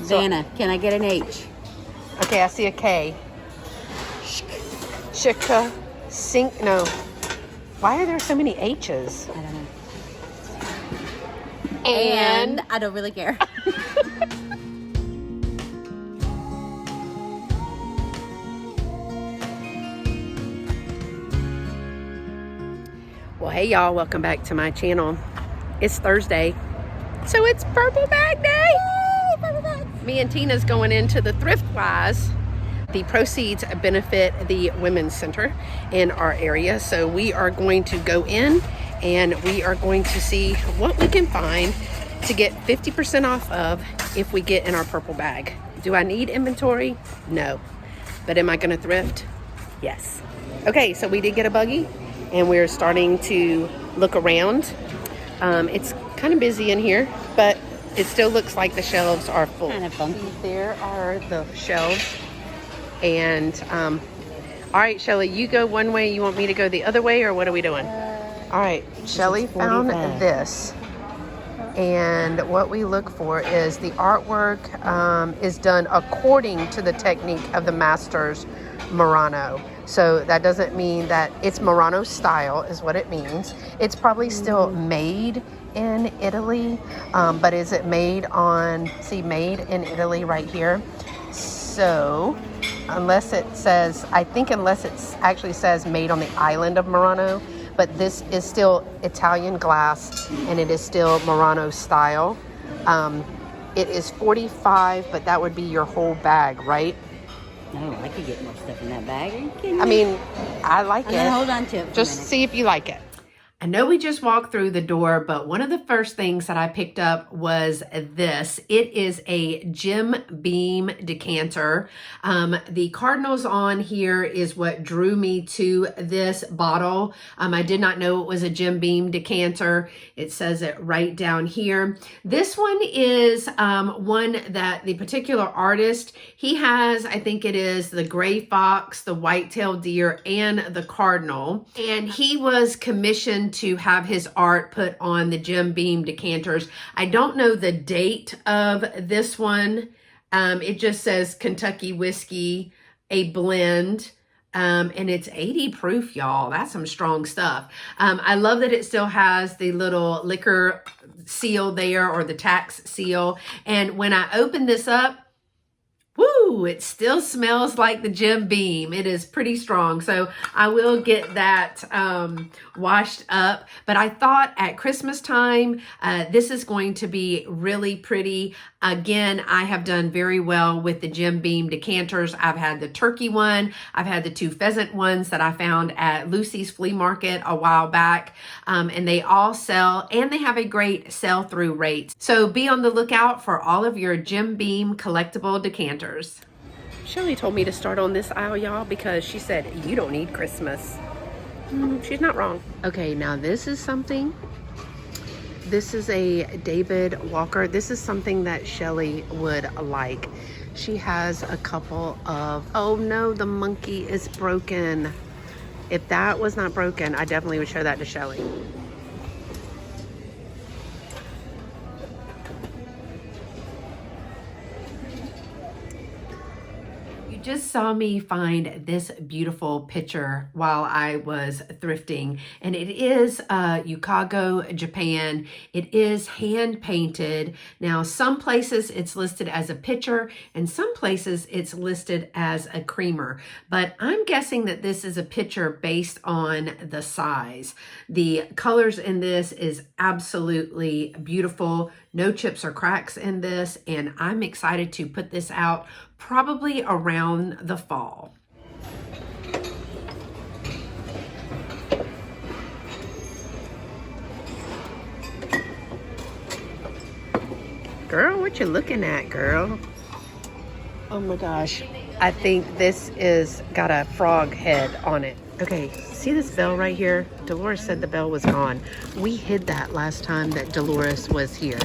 Vanna, can I get an H? Okay, I see a K. Shika, sink, no. Why are there so many H's? I don't know. And I don't really care. well, hey y'all, welcome back to my channel. It's Thursday, so it's Purple Bag Day. Yay, Purple Bags. Me and Tina's going into the Thriftwise. The proceeds benefit the Women's Center in our area, so we are going to go in and we are going to see what we can find to get 50% off of if we get in our purple bag. Do I need inventory? No. But am I gonna thrift? Yes. Okay, so we did get a buggy and we're starting to look around. It's kind of busy in here, but it still looks like the shelves are full. Kind of funky. There are the shelves. And all right, Chellee, you go one way, you want me to go the other way, or what are we doing? All right, Chellee found this, and what we look for is the artwork is done according to the technique of the masters Murano. So that doesn't mean that it's Murano style is what it means. It's probably still made in Italy, but is it made on, see, made in Italy right here? So unless it says, I think unless it actually says made on the island of Murano, but this is still Italian glass and it is still Murano style. It is $45, but that would be your whole bag, right? No, I could get more stuff in that bag. Are you kidding me? I mean, I like I'm it. gonna hold on to it for Just a minute. see if you like it. I know we just walked through the door, but one of the first things that I picked up was this. It is a Jim Beam decanter. The cardinals on here is what drew me to this bottle. I did not know it was a Jim Beam decanter. It says it right down here. This one is one that the particular artist, he has, I think it is the gray fox, the white-tailed deer, and the cardinal. And he was commissioned to have his art put on the Jim Beam decanters. I don't know the date of this one. It just says Kentucky whiskey, a blend, and it's 80 proof, y'all. That's some strong stuff. I love that it still has the little liquor seal there, or the tax seal. And when I open this up, woo, it still smells like the Jim Beam. It is pretty strong. So I will get that washed up. But I thought at Christmas time, this is going to be really pretty. Again, I have done very well with the Jim Beam decanters. I've had the turkey one. I've had the 2 pheasant ones that I found at Lucy's flea market a while back. And they all sell, and they have a great sell-through rate. So be on the lookout for all of your Jim Beam collectible decanters. Chellee told me to start on this aisle, y'all, because she said, you don't need Christmas. She's not wrong. Okay, now this is something. This is a David Walker. This is something that Chellee would like. She has a couple of, oh no, the monkey is broken. If that was not broken, I definitely would show that to Chellee. Just saw me find this beautiful picture while I was thrifting, and it is Yukago, Japan. It is hand painted. Now, some places it's listed as a picture, and some places it's listed as a creamer, but I'm guessing that this is a picture based on the size. The colors in this is absolutely beautiful. No chips or cracks in this, and I'm excited to put this out probably around the fall. Girl, what you looking at, girl? Oh my gosh. I think this is got a frog head on it. Okay, see this bell right here? Dolores said the bell was gone. We hid that last time that Dolores was here.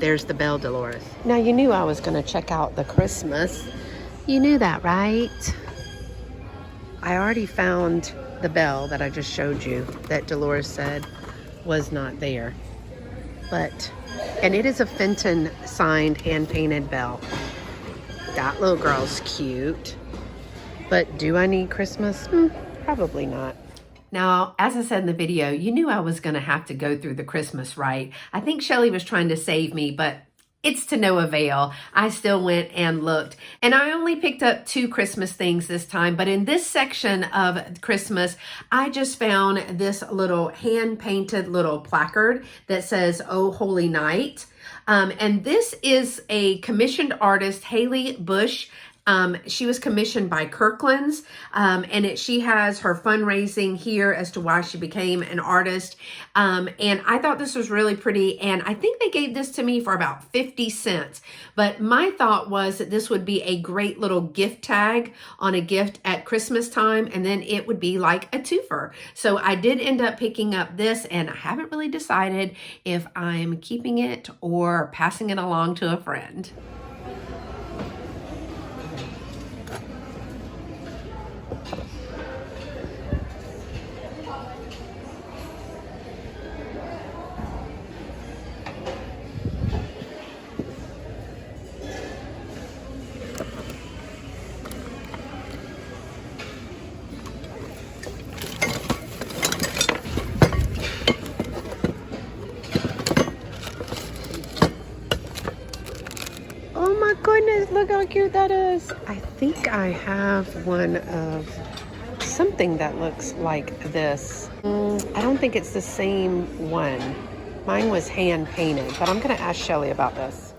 There's the bell, Dolores. Now, you knew I was going to check out the Christmas. You knew that, right? I already found the bell that I just showed you that Dolores said was not there. But And it is a Fenton signed hand-painted bell. That little girl's cute. But do I need Christmas? Probably not. Now, as I said in the video, you knew I was going to have to go through the Christmas rite. I think Chellee was trying to save me, but it's to no avail. I still went and looked, and I only picked up 2 Christmas things this time, but in this section of Christmas, I just found this little hand-painted little placard that says, "Oh Holy Night." And this is a commissioned artist, Haley Bush. She was commissioned by Kirkland's, and she has her fundraising here as to why she became an artist. And I thought this was really pretty, and I think they gave this to me for about 50 cents. But my thought was that this would be a great little gift tag on a gift at Christmas time, and then it would be like a twofer. So I did end up picking up this, and I haven't really decided if I'm keeping it or passing it along to a friend. Oh my goodness, look how cute that is. I think I have one of something that looks like this. I don't think it's the same one. Mine was hand painted, but I'm gonna ask Chellee about this.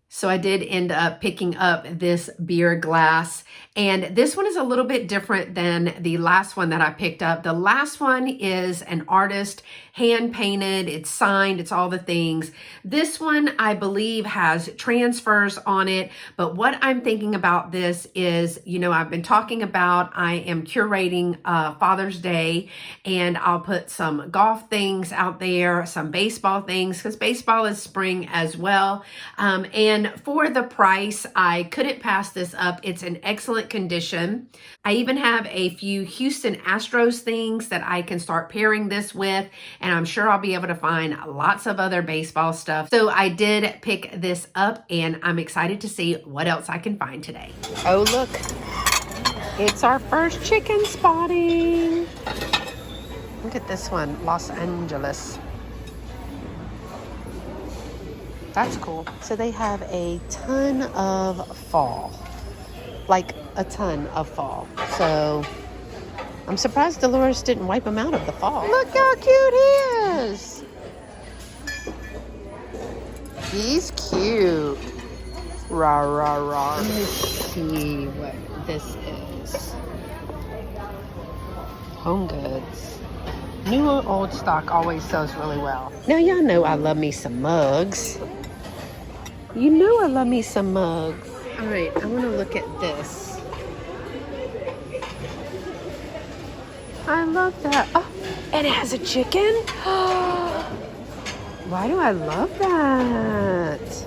So I did end up picking up this beer glass, and this one is a little bit different than the last one that I picked up. The last one is an artist, hand painted, it's signed, it's all the things. This one, I believe, has transfers on it, but what I'm thinking about this is, you know, I've been talking about, I am curating Father's Day, and I'll put some golf things out there, some baseball things, because baseball is spring as well. And for the price, I couldn't pass this up. It's in excellent condition. I even have a few Houston Astros things that I can start pairing this with, and I'm sure I'll be able to find lots of other baseball stuff. So I did pick this up, and I'm excited to see what else I can find today. Oh, look. It's our first chicken spotting. Look at this one, Los Angeles. That's cool. So they have a ton of fall, like a ton of fall. So I'm surprised Dolores didn't wipe them out of the fall. Look how cute he is. He's cute. Rah, rah, rah. Let me see what this is. Home Goods. New or old stock always sells really well. Now y'all know I love me some mugs. You know I love me some mugs. All right, I want to look at this. I love that. Oh, and it has a chicken? Why do I love that?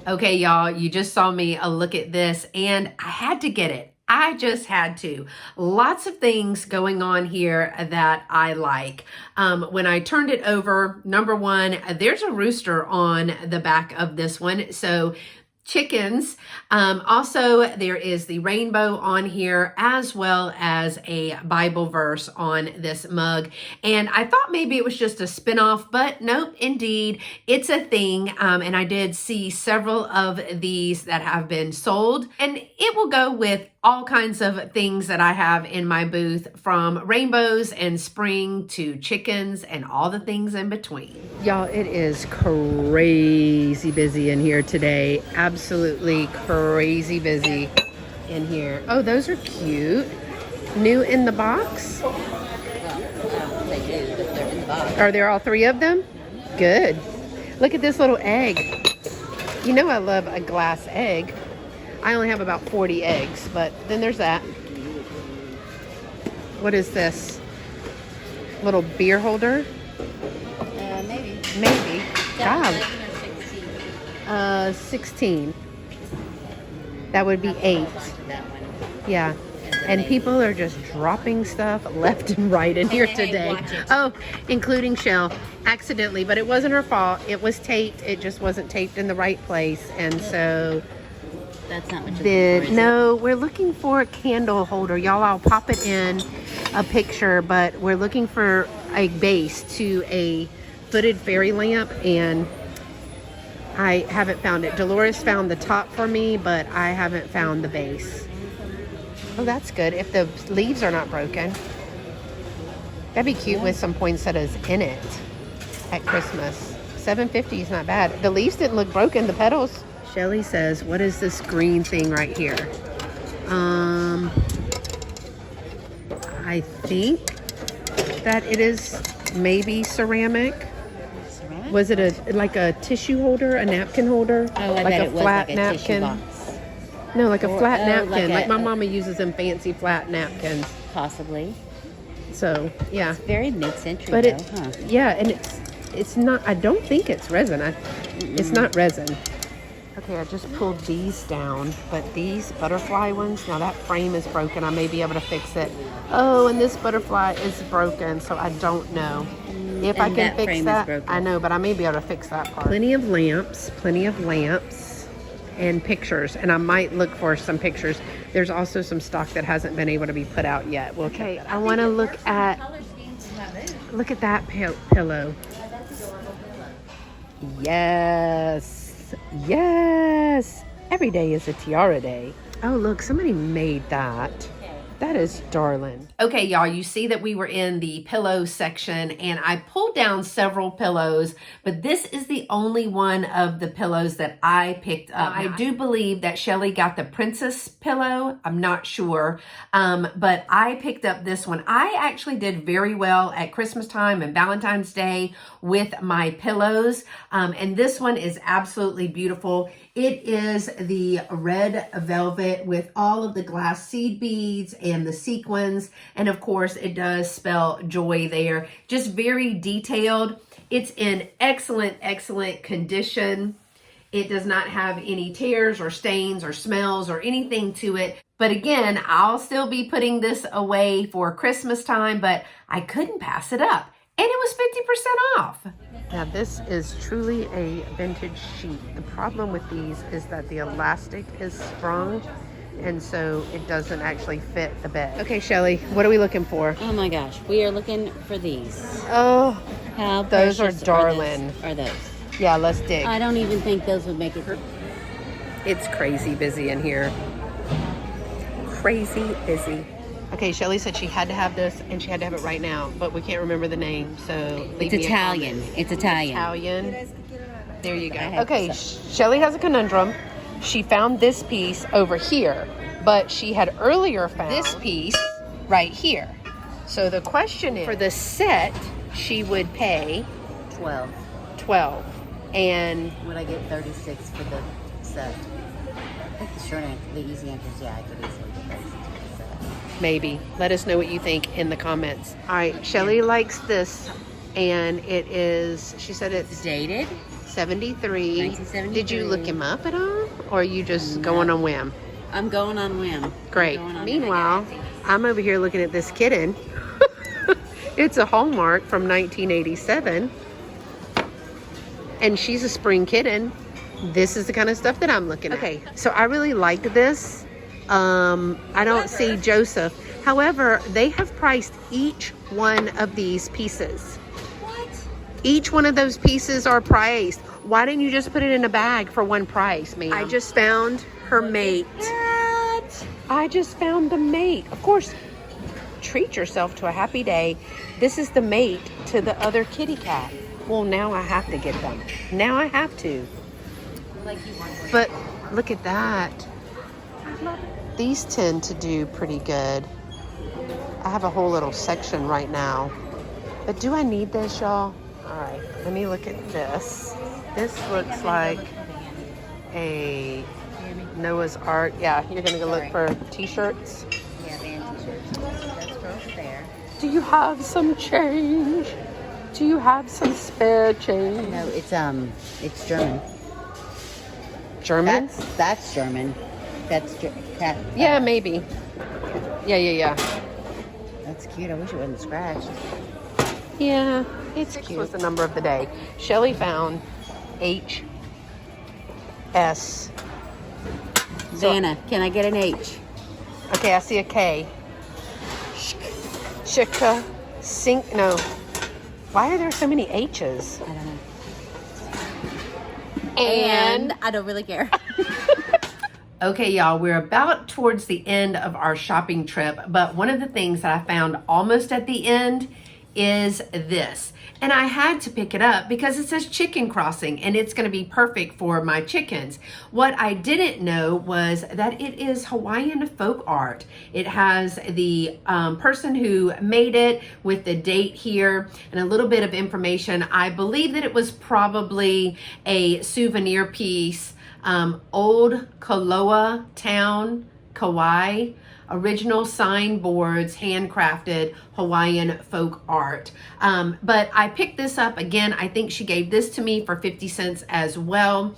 Okay, y'all, you just saw me a look at this, and I had to get it. I just had to. Lots of things going on here that I like. When I turned it over, number one, there's a rooster on the back of this one. So chickens. Also, there is the rainbow on here, as well as a Bible verse on this mug. And I thought maybe it was just a spinoff, but nope, indeed, it's a thing. And I did see several of these that have been sold, and it will go with all kinds of things that I have in my booth, from rainbows and spring to chickens and all the things in between. Y'all, it is crazy busy in here today. Absolutely crazy busy in here. Oh, those are cute. New in the box? Well, they do, but they're in the box. Are there all 3 of them? Good. Look at this little egg. You know I love a glass egg. I only have about 40 eggs, but then there's that. What is this? Little beer holder? Maybe. Maybe. God. 16. 16. That would be 8. That one. Yeah. And And people are just dropping stuff left and right in here today. watch it. Oh, including Shell, accidentally, but it wasn't her fault. It was taped. It just wasn't taped in the right place. And so That's not what you're then, looking for, is no, we're looking for a candle holder. Y'all, I'll pop it in a picture, but we're looking for a base to a footed fairy lamp, and I haven't found it. Dolores found the top for me, but I haven't found the base. Oh, that's good. If the leaves are not broken. That'd be cute with some poinsettias in it at Christmas. $7.50 is not bad. The leaves didn't look broken, the petals. Chellee says, what is this green thing right here? I think that it is maybe ceramic. Ceramic? Was it like a tissue holder, a napkin holder? Oh, I like bet a it was flat like a tissue napkin? box. No, like a flat napkin. like Like my mama uses them fancy flat napkins. Possibly. So, yeah. Very mid-century, But though, huh? yeah, and it's not, I don't think it's resin. It's not resin. Okay, I just pulled these down, but these butterfly ones, now that frame is broken. I may be able to fix it. Oh, and this butterfly is broken, so I don't know if I And can that fix frame is that. broken. I know, but I may be able to fix that part. Plenty of lamps and pictures, and I might look for some pictures. There's also some stock that hasn't been able to be put out yet. We'll check that out. I want to look at that pillow. Yes, every day is a tiara day. Oh, look, somebody made that. That is darling. Okay, y'all, you see that we were in the pillow section, and I pulled down several pillows, but this is the only one of the pillows that I picked up. I do believe that Chellee got the princess pillow. I'm not sure, but I picked up this one. I actually did very well at Christmas time and Valentine's Day with my pillows, and this one is absolutely beautiful. It is the red velvet with all of the glass seed beads and the sequins. And of course, it does spell joy there. Just very detailed. It's in excellent, excellent condition. It does not have any tears or stains or smells or anything to it. But again, I'll still be putting this away for Christmas time, but I couldn't pass it up. And it was 50% off. Now this is truly a vintage sheet. The problem with these is that the elastic is sprung, and so it doesn't actually fit the bed. Okay, Chellee, what are we looking for? Oh my gosh, we are looking for these. Oh, How those are precious darling. Are those? Yeah, let's dig. I don't even think those would make it. It's crazy busy in here. Crazy busy. Okay, Chellee said she had to have this, and she had to have it right now, but we can't remember the name, so leave It's me a Italian. comment. It's Italian. Italian. There you go. I have Okay, some. Chellee has a conundrum. She found this piece over here, but she had earlier found this piece right here. So the question is, for the set, she would pay 12. And Would I get 36 for the set? I think the short answer, the easy answer is yeah, I could easily get 36 for the set. maybe. Let us know what you think in the comments. All right, Chellee likes this, and it is, she said it's Dated? 73. 1973. Did you look him up at all, or are you just going on whim? I'm going on whim. Great. I'm going on Meanwhile, I'm over here looking at this kitten. It's a Hallmark from 1987. And she's a spring kitten. This is the kind of stuff that I'm looking at. Okay, so I really liked this. I don't see Joseph. However, they have priced each one of these pieces. What? Each one of those pieces are priced. Why didn't you just put it in a bag for one price, ma'am? I just found her mate. What? I just found the mate. Of course, treat yourself to a happy day. This is the mate to the other kitty cat. Well, now I have to get them. Now I have to. But look at that. These tend to do pretty good. I have a whole little section right now. But do I need this, y'all? All right, let me look at this. This looks like a Noah's Ark. Yeah, you're gonna go look for t-shirts. Yeah, band t-shirts. That's girls there. Do you have some change? Do you have some spare change? No, it's German. German? That's German. That's Yeah, maybe. Yeah. That's cute. I wish it wasn't scratched. Yeah, it's cute. Was the number of the day. Chellee found HS. Vanna, can I get an H? Okay, I see a K. Shika, sink, no. Why are there so many H's? I don't know. And I don't really care. okay, y'all, we're about towards the end of our shopping trip, but one of the things that I found almost at the end is this. And I had to pick it up because it says chicken crossing and it's going to be perfect for my chickens. What I didn't know was that it is Hawaiian folk art. It has the person who made it with the date here and a little bit of information. I believe that it was probably a souvenir piece. Old Koloa Town, Kauai. Original signboards, handcrafted Hawaiian folk art. But I picked this up again. I think she gave this to me for 50 cents as well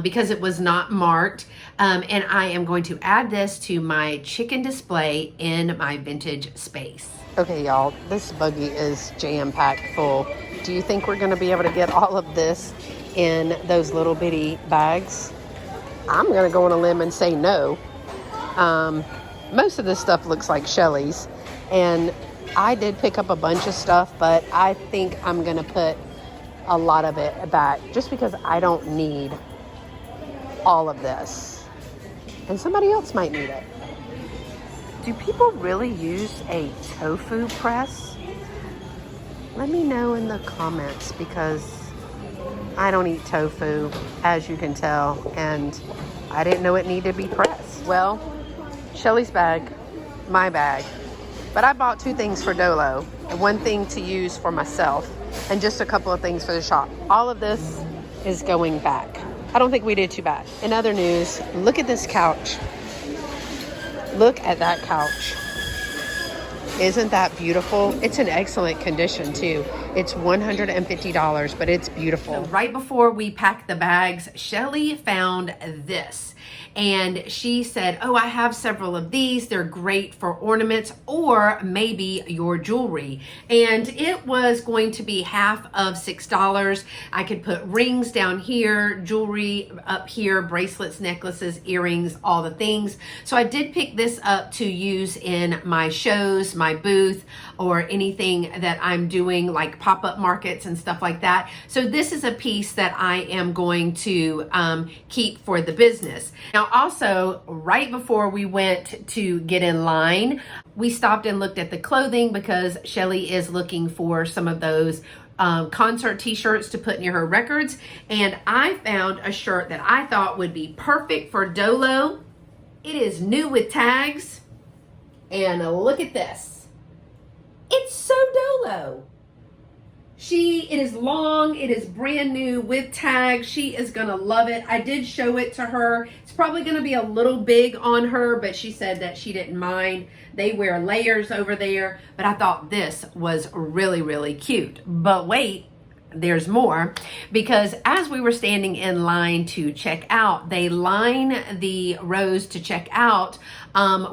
because it was not marked. And I am going to add this to my chicken display in my vintage space. Okay, y'all, this buggy is jam-packed full. Do you think we're going to be able to get all of this in those little bitty bags? I'm going to go on a limb and say no. Most of this stuff looks like Chellee's, and I did pick up a bunch of stuff, but I think I'm gonna put a lot of it back just because I don't need all of this, and somebody else might need it. Do people really use a tofu press? Let me know in the comments because I don't eat tofu, as you can tell, and I didn't know it needed to be pressed. Well, Chellee's bag, my bag. But I bought 2 things for Dolo and 1 thing to use for myself and just a couple of things for the shop. All of this is going back. I don't think we did too bad. In other news, look at this couch. Look at that couch. Isn't that beautiful? It's in excellent condition too. It's $150, but it's beautiful. So right before we packed the bags, Chellee found this. And she said, oh, I have several of these. They're great for ornaments or maybe your jewelry. And it was going to be half of $6. I could put rings down here, jewelry up here, bracelets, necklaces, earrings, all the things. So I did pick this up to use in my shows, my booth, or anything that I'm doing like pop-up markets and stuff like that. So this is a piece that I am going to keep for the business. Now also, right before we went to get in line, we stopped and looked at the clothing because Chellee is looking for some of those concert t-shirts to put near her records. And I found a shirt that I thought would be perfect for Dolo. It is new with tags. And look at this. It's so Dolo. It is long, it is brand new with tags. She is gonna love it. I did show it to her. It's probably gonna be a little big on her, but she said that she didn't mind. They wear layers over there, but I thought this was really, really cute. But wait, there's more, because as we were standing in line to check out, they line the rows to check out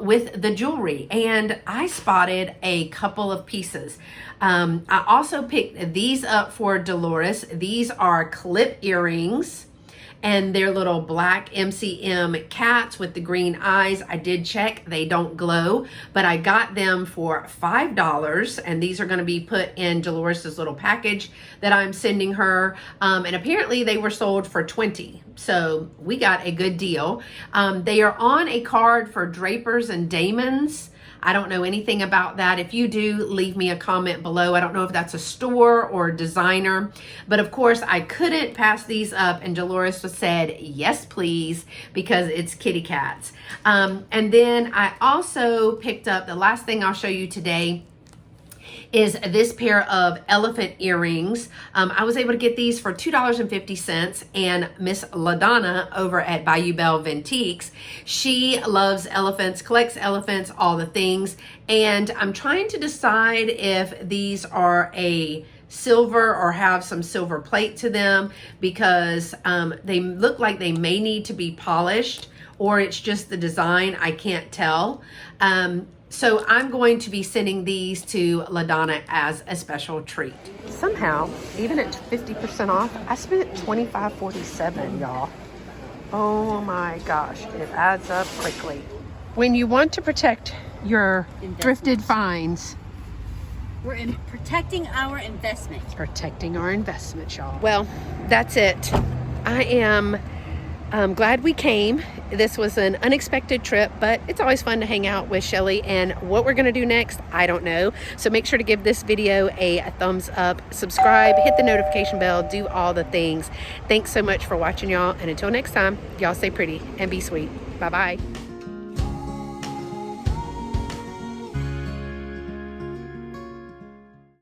with the jewelry, and I spotted a couple of pieces. I also picked these up for Dolores. These are clip earrings, and they're little black MCM cats with the green eyes. I did check, they don't glow, but I got them for $5, and these are gonna be put in Dolores's little package that I'm sending her, and apparently they were sold for $20, so we got a good deal. They are on a card for Drapers and Damons. I don't know anything about that. If you do, leave me a comment below. I don't know if that's a store or a designer, but of course I couldn't pass these up, and Dolores said, yes, please, because it's kitty cats. And then I also picked up, the last thing I'll show you today is this pair of elephant earrings. I was able to get these for $2.50, and Miss LaDonna over at Bayou Belle Vintiques, she loves elephants, collects elephants, all the things, and I'm trying to decide if these are a silver or have some silver plate to them, because they look like they may need to be polished, or it's just the design, I can't tell. So I'm going to be sending these to LaDonna as a special treat. Somehow, even at 50% off, I spent $25.47, y'all. Oh my gosh, it adds up quickly. When you want to protect your thrifted finds, We're protecting our investment. Protecting our investment, y'all. Well, that's it. I am glad we came. This was an unexpected trip, but it's always fun to hang out with Chellee, and what we're gonna do next, I don't know. So make sure to give this video a thumbs up, subscribe, hit the notification bell, do all the things. Thanks so much for watching, y'all, and until next time, y'all stay pretty and be sweet. Bye-bye.